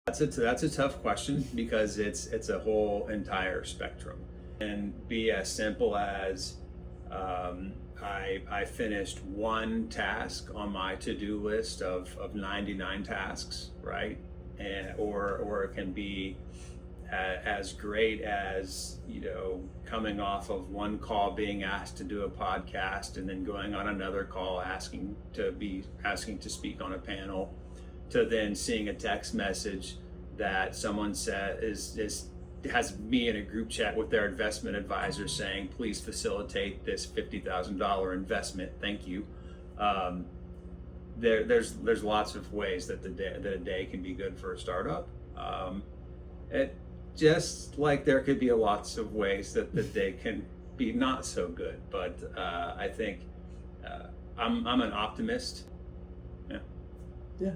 That's a tough question because it's a whole entire spectrum, and be as simple as I finished one task on my to-do list of 99 tasks, right? And or it can be as great as, coming off of one call, being asked to do a podcast, and then going on another call asking to speak on a panel, to then seeing a text message that someone said has me in a group chat with their investment advisor saying, please facilitate this $50,000 investment, thank you. There's lots of ways that a day can be good for a startup. It just like there could be lots of ways that the day can be not so good, but I think I'm an optimist. Yeah. Yeah.